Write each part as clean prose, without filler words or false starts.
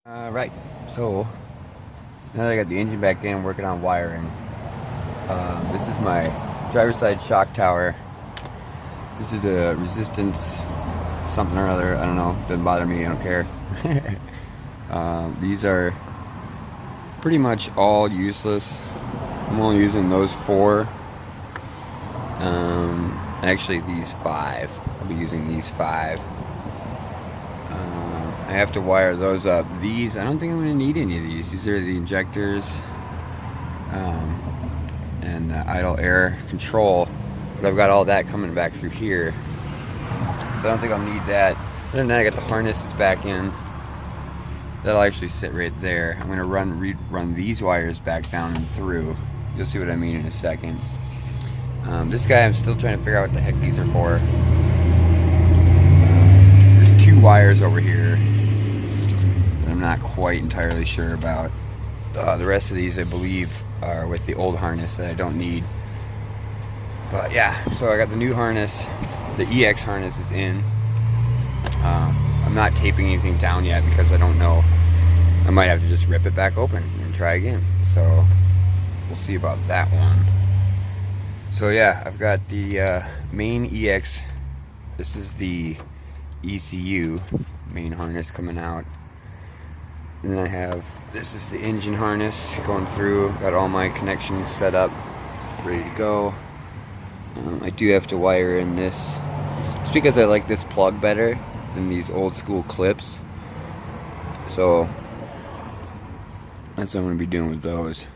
Right, so now that I got the engine back in, working on wiring. This is my driver's side shock tower. This is a resistance something or other, I don't know, doesn't bother me, I don't care. These are pretty much all useless. I'm only using those four. Actually these five. I'll be using these five. I have to wire those up. These, I don't think I'm going to need any of these. These are the injectors and idle air control. But I've got all that coming back through here. So I don't think I'll need that. And then I got the harnesses back in. That'll actually sit right there. I'm going to run these wires back down and through. You'll see what I mean in a second. This guy, I'm still trying to figure out what the heck these are for. There's two wires over here that I'm not quite entirely sure about. The rest of these, I believe, are with the old harness that I don't need. But yeah, so I got the new harness. The EX harness is in. I'm not taping anything down yet because I don't know. I might have to just rip it back open and try again. So we'll see about that one. So yeah, I've got the main EX. This is the ECU main harness coming out. And then I have, this is the engine harness going through. Got all my connections set up, ready to go. I do have to wire in this. It's because I like this plug better than these old school clips. So that's what I'm going to be doing with those.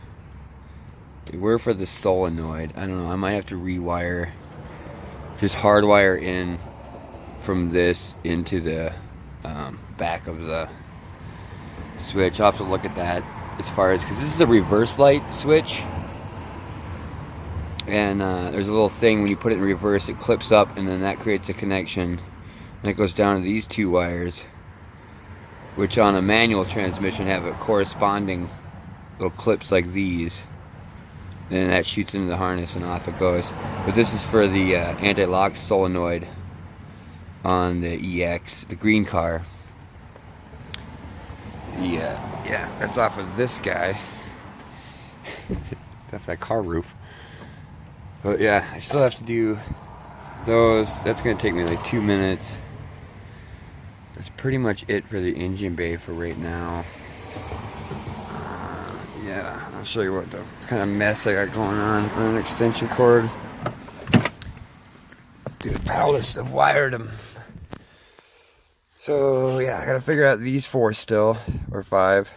They were for the solenoid. I don't know, I might have to rewire, just hardwire in from this into the back of the switch. I'll have to look at that as far as, because this is a reverse light switch. And there's a little thing when you put it in reverse, it clips up and then that creates a connection. And it goes down to these two wires, which on a manual transmission have a corresponding little clips like these. And that shoots into the harness and off it goes. But this is for the anti-lock solenoid on the EX, the green car. Yeah, that's off of this guy. That's that car roof. But yeah, I still have to do those. That's going to take me like 2 minutes. That's pretty much it for the engine bay for right now. Yeah, I'll show you what the kind of mess I got going on. An extension cord. Dude, pallets have wired them. So yeah, I gotta figure out these four still, or five.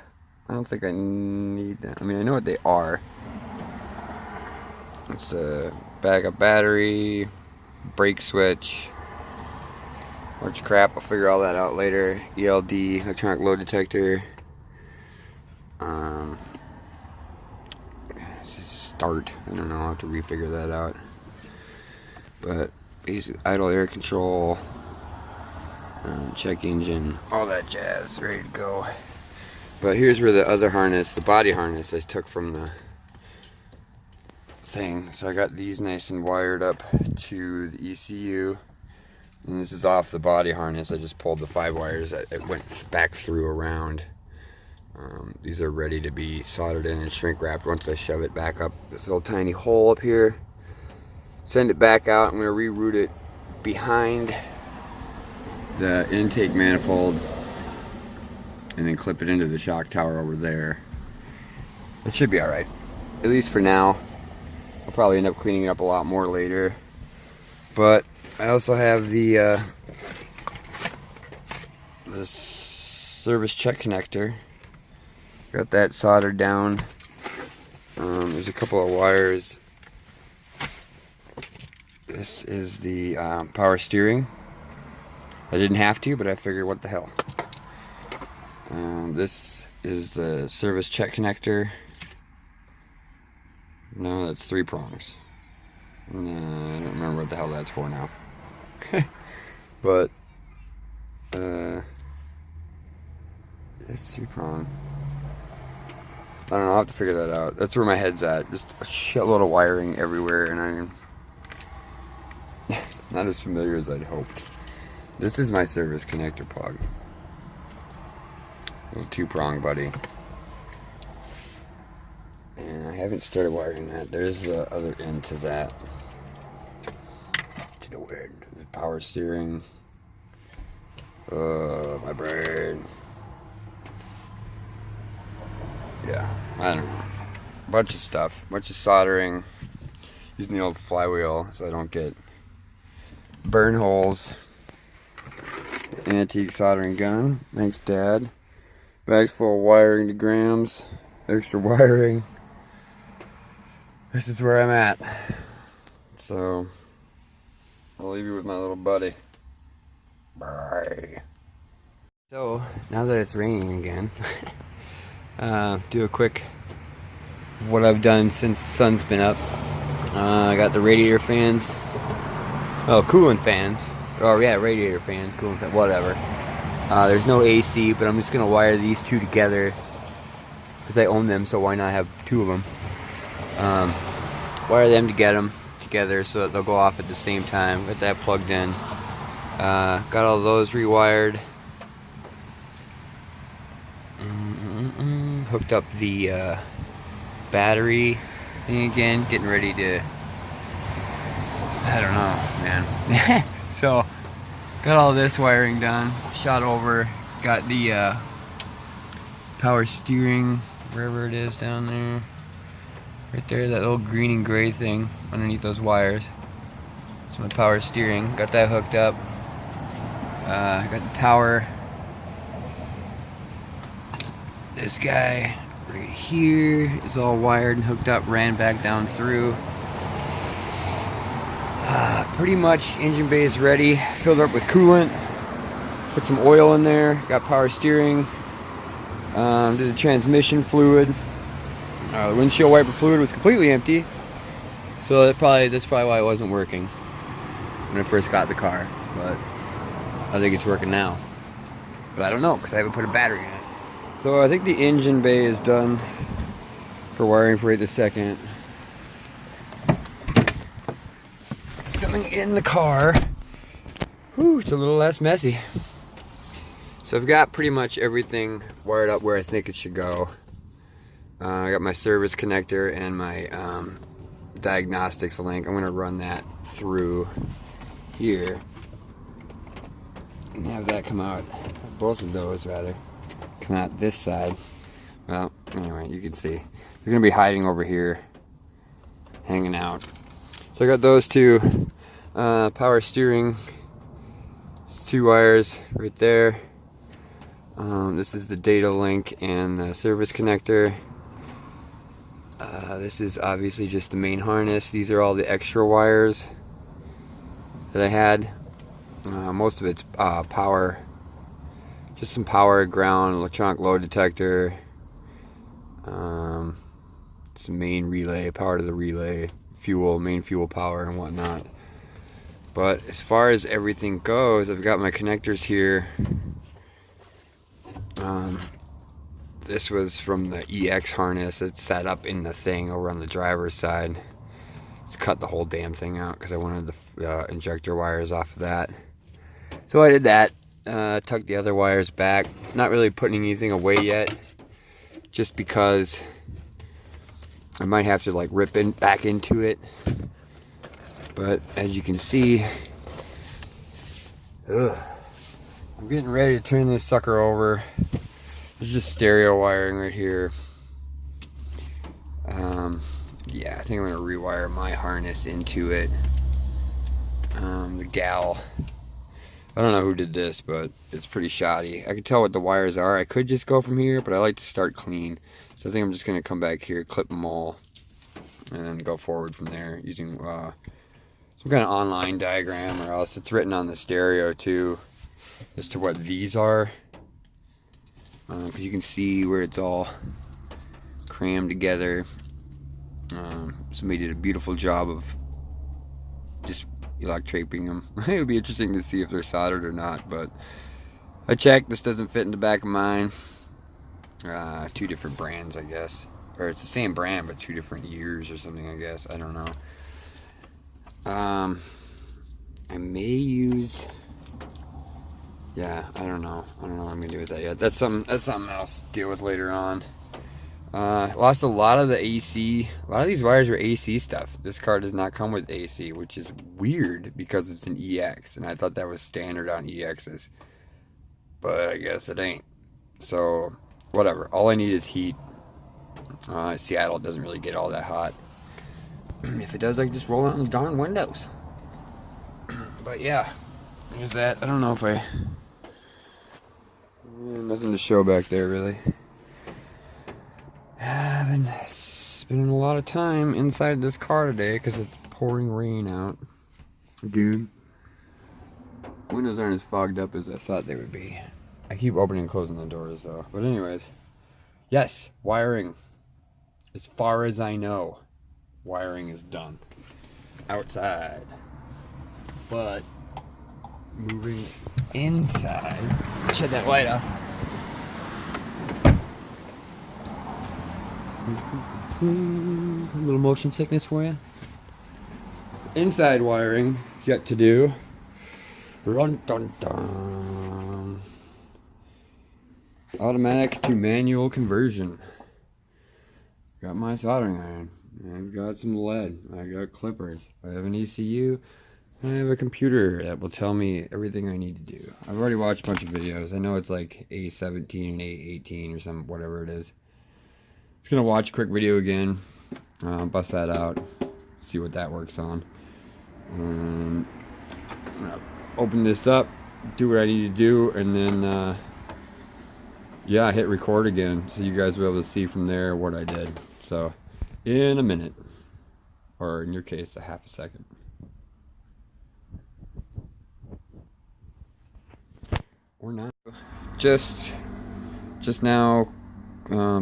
I don't think I need them. I mean, I know what they are. It's a backup battery, brake switch, bunch of crap. I'll figure all that out later. ELD, electronic load detector. This is start. I don't know. I'll have to refigure that out. But basic idle air control, check engine, all that jazz, ready to go. But here's where the other harness, the body harness, I took from the thing. So I got these nice and wired up to the ECU. And this is off the body harness. I just pulled the 5 wires that it went back through around. These are ready to be soldered in and shrink wrapped once I shove it back up this little tiny hole up here. Send it back out. I'm going to reroute it behind the intake manifold and then clip it into the shock tower over there. It should be alright, at least for now. I'll probably end up cleaning it up a lot more later. But I also have the service check connector. Got that soldered down. There's a couple of wires. This is the power steering. I didn't have to, but I figured what the hell. This is the service check connector. No, that's 3 prongs. I don't remember what the hell that's for now. But it's 3 prong. I don't know, I'll have to figure that out. That's where my head's at. Just a shitload of wiring everywhere, and I'm not as familiar as I'd hoped. This is my service connector plug. Little 2-prong buddy. And I haven't started wiring that. There's the other end to that. To the power steering. My brain. Yeah, I don't know. Bunch of stuff. Bunch of soldering. Using the old flywheel so I don't get burn holes. Antique soldering gun. Thanks, Dad. Bags full of wiring to grams. Extra wiring. This is where I'm at. So, I'll leave you with my little buddy. Bye. So, now that it's raining again, do a quick what I've done since the sun's been up. I got the radiator fans. Oh, coolant fans. Oh yeah, radiator fan, coolant fan, whatever. There's no AC, but I'm just gonna wire these two together because I own them, so why not have two of them? Wire them together so that they'll go off at the same time. Got that plugged in. Got all those rewired. Hooked up the battery thing again. Getting ready to. I don't know, man. So, got all this wiring done. Shot over. Got the power steering, wherever it is down there. Right there, that little green and gray thing underneath those wires. It's my power steering. Got that hooked up. Got the tower. This guy right here is all wired and hooked up, ran back down through. Pretty much engine bay is ready. Filled up with coolant. Put some oil in there. Got power steering. Did the transmission fluid. The windshield wiper fluid was completely empty, so that's probably why it wasn't working when I first got the car. But I think it's working now. But I don't know because I haven't put a battery in it. So I think the engine bay is done for wiring for right this second. Coming in the car. Whew, it's a little less messy. So I've got pretty much everything wired up where I think it should go. I got my service connector and my diagnostics link. I'm going to run that through here and have that come out. Both of those, rather, come out this side. Well, anyway, you can see they're going to be hiding over here, hanging out. So I got those two power steering. It's 2 wires right there. This is the data link and the service connector. This is obviously just the main harness. These are all the extra wires that I had. Most of it's power, just some power, ground, electronic load detector, some main relay, power to the relay, fuel, main fuel power and whatnot. But as far as everything goes, I've got my connectors here. This was from the EX harness that's set up in the thing over on the driver's side. Just cut the whole damn thing out because I wanted the injector wires off of that. So I did that. Tucked the other wires back. Not really putting anything away yet, just because I might have to like rip back into it. But as you can see, I'm getting ready to turn this sucker over. There's just stereo wiring right here. Yeah, I think I'm going to rewire my harness into it. The gal, I don't know who did this, but it's pretty shoddy. I can tell what the wires are. I could just go from here, but I like to start clean. So I think I'm just going to come back here, clip them all, and then go forward from there using some kind of online diagram, or else it's written on the stereo too as to what these are. You can see where it's all crammed together. Somebody did a beautiful job of just electroplating them. It would be interesting to see if they're soldered or not, but I checked. This doesn't fit in the back of mine. 2 different brands, I guess, or it's the same brand but 2 different years or something, I guess. I don't know. I may use yeah, I don't know what I'm gonna do with that yet. That's something else to deal with later on. Lost a lot of the AC. A lot of these wires are AC stuff. This car does not come with AC, which is weird because it's an EX, and I thought that was standard on EXs. But I guess it ain't. So, whatever. All I need is heat. Seattle doesn't really get all that hot. If it does, I can just roll out the darn windows. But yeah, there's that. I don't know if I... nothing to show back there, really. I've been spending a lot of time inside this car today because it's pouring rain out. Again. Windows aren't as fogged up as I thought they would be. I keep opening and closing the doors though. But anyways, yes, wiring. As far as I know, wiring is done. Outside. But moving inside. Shut that light off. A little motion sickness for you. Inside wiring yet to do. Run dun dun. Automatic to manual conversion. Got my soldering iron. I've got some lead. I got clippers. I have an ECU. I have a computer that will tell me everything I need to do. I've already watched a bunch of videos. I know it's like A17 and A18 or some whatever it is. Just gonna watch a quick video again, bust that out, see what that works on. I'm gonna open this up, do what I need to do, and then yeah, hit record again so you guys will be able to see from there what I did. So in a minute, or in your case, a half a second. Or not. Just now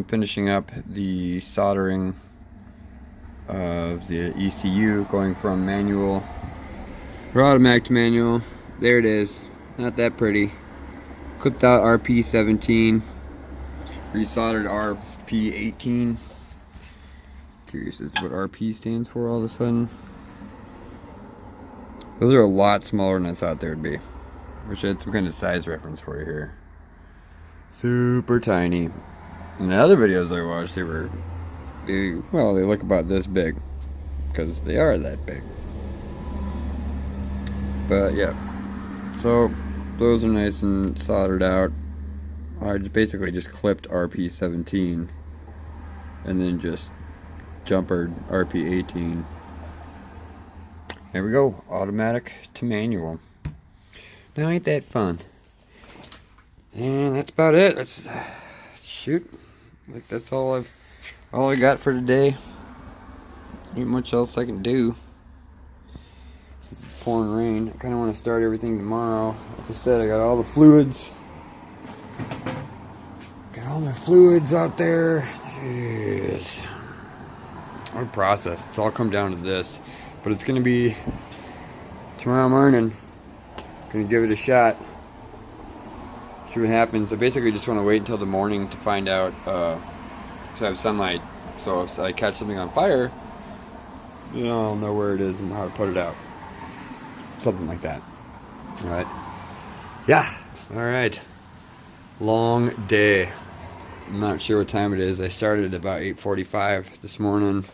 finishing up the soldering of the ECU, going from manual or automatic to manual. There it is. Not that pretty. Clipped out RP17, resoldered RP18. Curious as to what RP stands for all of a sudden. Those are a lot smaller than I thought they would be. Wish I had some kind of size reference for you here. Super tiny. In the other videos I watched, they look about this big, because they are that big. But yeah, so those are nice and soldered out. I basically just clipped RP17 and then just jumpered RP18. There we go, automatic to manual. Now ain't that fun? And that's about it. That's shoot. Like that's all I got for today. Ain't much else I can do. This is pouring rain. I kind of want to start everything tomorrow. Like I said, I got all the fluids. Got all my fluids out there. Jeez. What a process. It's all come down to this. But it's going to be tomorrow morning. Going to give it a shot. See what happens. I basically just want to wait until the morning to find out. So I have sunlight. So if I catch something on fire, you know, I'll know where it is and how to put it out. Something like that. Alright. Yeah. Alright. Long day. I'm not sure what time it is. I started at about 8:45 this morning.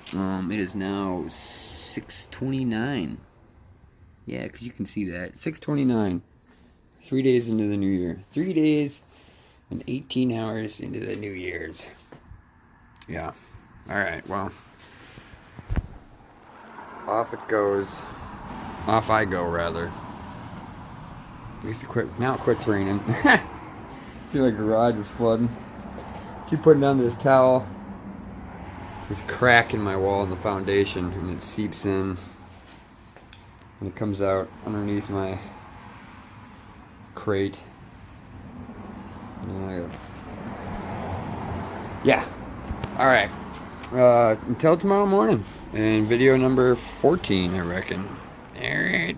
It is now 6:29. Yeah, because you can see that. 6:29. 3 days into the new year. 3 days and 18 hours into the New Year's. Yeah. Alright, well. Off it goes. Off I go, rather. At least now it quits raining. See, my garage is flooding. Keep putting down this towel. There's a crack in my wall in the foundation, and it seeps in. And it comes out underneath my crate. Yeah. Alright. Until tomorrow morning. And video number 14, I reckon. Alright.